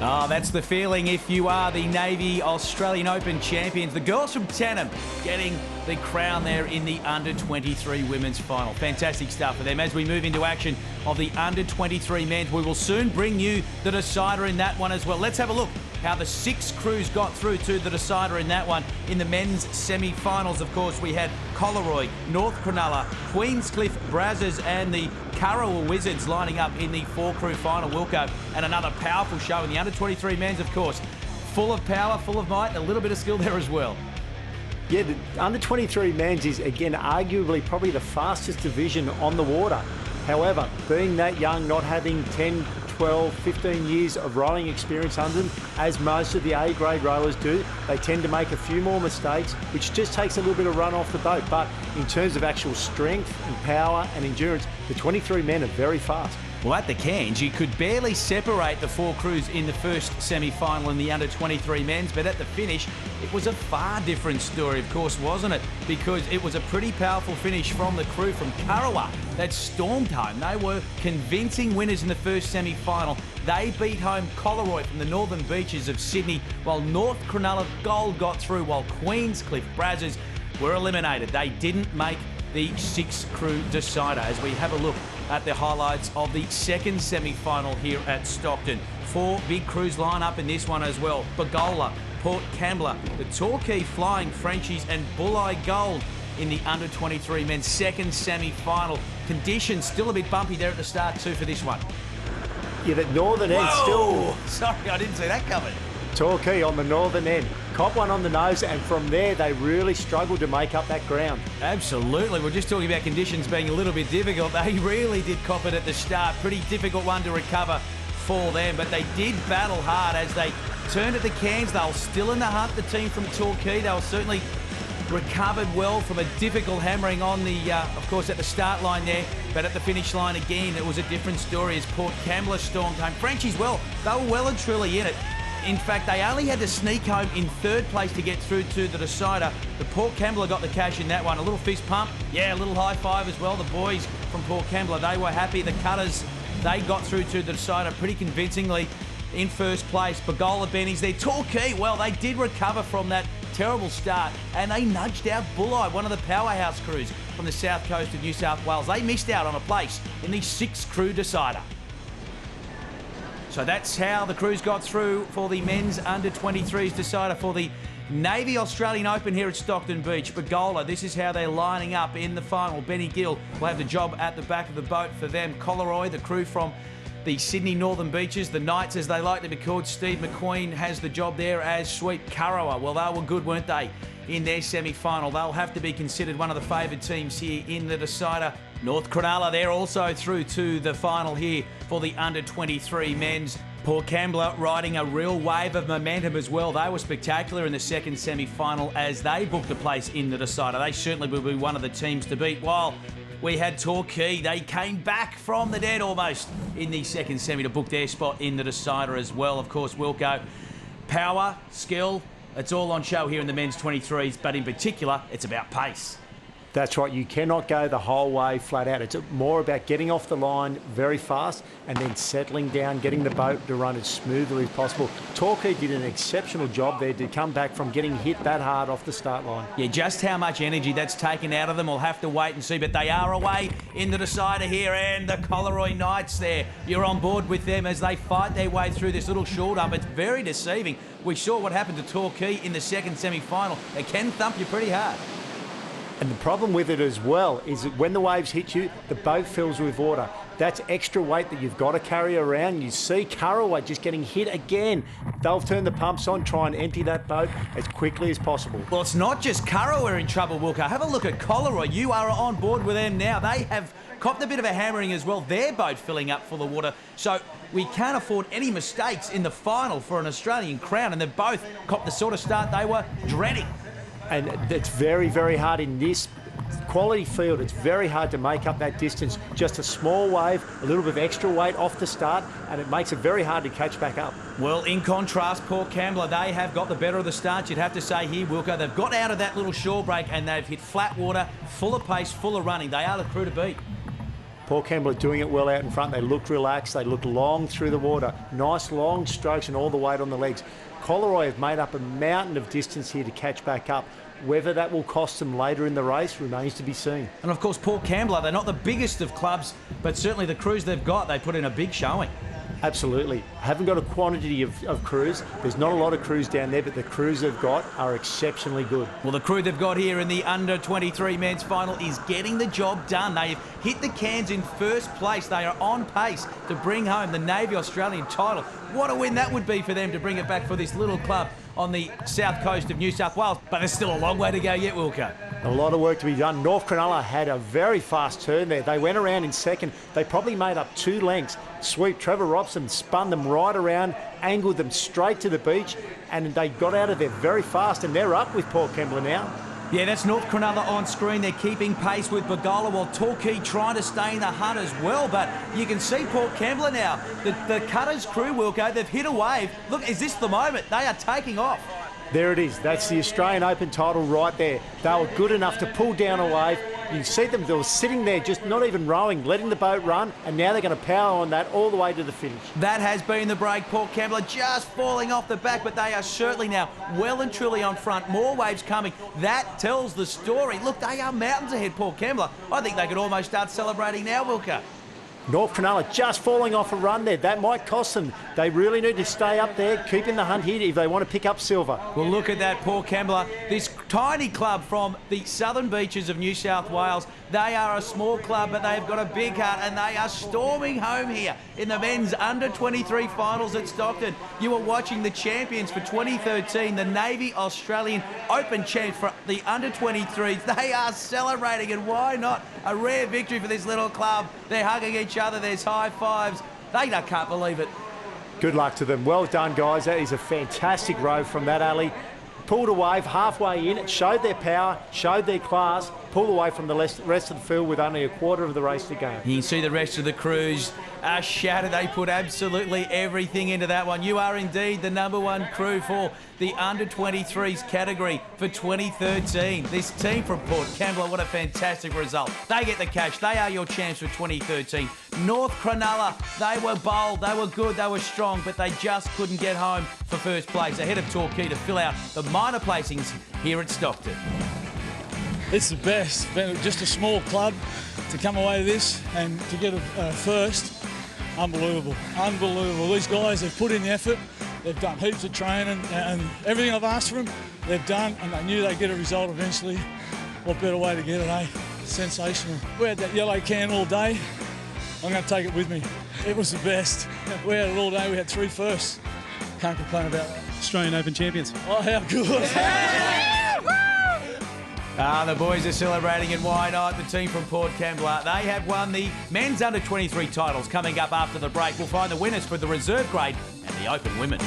Oh, that's the feeling if you are the Navy Australian Open champions. The girls from Tanham getting the crown there in the under-23 women's final. Fantastic stuff for them. As we move into action of the under-23 men's, we will soon bring you the decider in that one as well. Let's have a look how the 6 crews got through to the decider in that one. In the men's semi-finals, of course, we had Collaroy, North Cronulla, Queenscliff Brazzers and the Currawong Wizards lining up in the 4-crew final, Wilco. And another powerful show in the under-23 men's, of course. Full of power, full of might, a little bit of skill there as well. Yeah, the under-23 men's is, again, arguably probably the fastest division on the water. However, being that young, not having 10, 12, 15 years of rowing experience under them, as most of the A-grade rowers do, they tend to make a few more mistakes, which just takes a little bit of run off the boat. But in terms of actual strength and power and endurance, the 23 men are very fast. Well, at the Cairns, you could barely separate the 4 crews in the first semi-final in the under-23 men's, but at the finish, it was a far different story, of course, wasn't it? Because it was a pretty powerful finish from the crew from Currawong that stormed home. They were convincing winners in the first semi-final. They beat home Collaroy from the northern beaches of Sydney, while North Cronulla Gold got through, while Queenscliff Brazzers were eliminated. They didn't make the 6-crew decider. As we have a look at the highlights of the second semi-final here at Stockton. 4 big crews line up in this one as well. Bagola, Port Kembla, the Torquay Flying Frenchies and Bulli Gold in the under-23 men's second semi-final. Conditions still a bit bumpy there at the start too for this one. Yeah, that northern end still... Sorry, I didn't see that coming. Torquay on the northern end. Caught one on the nose, and from there they really struggled to make up that ground. Absolutely. We're just talking about conditions being a little bit difficult. They really did cop it at the start. Pretty difficult one to recover for them, but they did battle hard as they turned at the Cairns. They were still in the hunt, the team from Torquay. They were certainly recovered well from a difficult hammering on the, of course, at the start line there, but at the finish line again, it was a different story as Port Kembla stormed home. Frenchies, well, they were well and truly in it. In fact, they only had to sneak home in 3rd place to get through to the decider. The Port Kembla got the cash in that one. A little fist pump. Yeah, a little high five as well. The boys from Port Kembla, they were happy. The Cutters, they got through to the decider pretty convincingly in 1st place. Bagola Bennies there. Torquay, well, they did recover from that terrible start and they nudged out Bulli, one of the powerhouse crews from the south coast of New South Wales. They missed out on a place in the 6-crew decider. So that's how the crews got through for the men's under-23s decider for the Navy Australian Open here at Stockton Beach. Bagola, this is how they're lining up in the final. Benny Gill will have the job at the back of the boat for them. Collaroy, the crew from the Sydney Northern Beaches, the Knights as they like to be called. Steve McQueen has the job there as sweep. Currawong, well, they were good, weren't they, in their semi-final? They'll have to be considered one of the favoured teams here in the decider. North Cronulla, they're also through to the final here for the under-23 men's. Port Kembla riding a real wave of momentum as well. They were spectacular in the second semi-final as they booked a place in the decider. They certainly will be one of the teams to beat. While we had Torquay, they came back from the dead almost in the second semi to book their spot in the decider as well. Of course, Wilco, power, skill, it's all on show here in the men's 23s, but in particular, it's about pace. That's right, you cannot go the whole way flat out. It's more about getting off the line very fast and then settling down, getting the boat to run as smoothly as possible. Torquay did an exceptional job there to come back from getting hit that hard off the start line. Yeah, just how much energy that's taken out of them, we'll have to wait and see, but they are away in the decider here, and the Collaroy Knights there. You're on board with them as they fight their way through this little short up. It's very deceiving. We saw what happened to Torquay in the second semi-final. They can thump you pretty hard. And the problem with it as well is that when the waves hit you, the boat fills with water. That's extra weight that you've got to carry around. You see Currawong just getting hit again. They'll turn the pumps on, try and empty that boat as quickly as possible. Well, it's not just Currawong in trouble, Wilco. Have a look at Collaroy. You are on board with them now. They have copped a bit of a hammering as well. Their boat filling up full of water. So we can't afford any mistakes in the final for an Australian crown. And they've both copped the sort of start they were dreading. And it's very, very hard in this quality field. It's very hard to make up that distance. Just a small wave, a little bit of extra weight off the start, and it makes it very hard to catch back up. Well, in contrast, Port Kembla, they have got the better of the start, you'd have to say here, Wilco. They've got out of that little shore break and they've hit flat water, full of pace, full of running. They are the crew to beat. Port Kembla are doing it well out in front. They look relaxed. They look long through the water. Nice long strokes and all the weight on the legs. Coleroy have made up a mountain of distance here to catch back up. Whether that will cost them later in the race remains to be seen. And of course, Port Kembla, they're not the biggest of clubs, but certainly the crews they've got, they put in a big showing. Absolutely. Haven't got a quantity of crews. There's not a lot of crews down there, but the crews they've got are exceptionally good. Well, the crew they've got here in the under-23 men's final is getting the job done. They've hit the cans in first place. They are on pace to bring home the Navy Australian title. What a win that would be for them to bring it back for this little club on the south coast of New South Wales. But there's still a long way to go yet, Wilco. A lot of work to be done. North Cronulla had a very fast turn there. They went around in second. They probably made up 2 lengths. Sweep Trevor Robson spun them right around, angled them straight to the beach, and they got out of there very fast, and they're up with Port Kembla now. Yeah, that's North Cronulla on screen. They're keeping pace with Bagola, while Torquay trying to stay in the hunt as well. But you can see Port Kembla now. The Cutters crew, Wilco, they've hit a wave. Look, is this the moment? They are taking off. There it is. That's the Australian Open title right there. They were good enough to pull down a wave. You see them, they were sitting there just not even rowing, letting the boat run, and now they're going to power on that all the way to the finish. That has been the break. Port Kembla just falling off the back, but they are certainly now well and truly on front. More waves coming. That tells the story. Look, they are mountains ahead, Port Kembla. I think they could almost start celebrating now, Wilco. North Cronulla just falling off a run there. That might cost them. They really need to stay up there, keep in the hunt here if they want to pick up silver. Well, look at that, Port Kembla. This tiny club from the southern beaches of New South Wales. They are a small club, but they've got a big heart, and they are storming home here in the men's under-23 finals at Stockton. You are watching the champions for 2013, the Navy Australian Open champs for the under-23s. They are celebrating, and why not? A rare victory for this little club. They're hugging each other. There's high fives. They can't believe it. Good luck to them. Well done, guys. That is a fantastic row from that alley. Pulled a wave halfway in, showed their power, showed their class, pulled away from the rest of the field with only a quarter of the race to go. You can see the rest of the crews are shattered. They put absolutely everything into that one. You are indeed the #1 crew for the under-23s category for 2013. This team from Port Kembla, what a fantastic result. They get the cash. They are your champs for 2013. North Cronulla, they were bold, they were good, they were strong, but they just couldn't get home for first place ahead of Torquay to fill out the minor placings here at Stockton. It's the best. Just a small club to come away with this and to get a first. Unbelievable. Unbelievable. These guys have put in the effort. They've done heaps of training and everything I've asked for them, they've done, and they knew they'd get a result eventually. What better way to get it, eh? Sensational. We had that yellow can all day. I'm going to take it with me. It was the best. We had it all day. We had 3 firsts. Can't complain about that. Australian Open champions. Oh, how good. The boys are celebrating, and why not? The team from Port Kembla, they have won the men's under-23 titles. Coming up after the break, we'll find the winners for the reserve grade and the open women.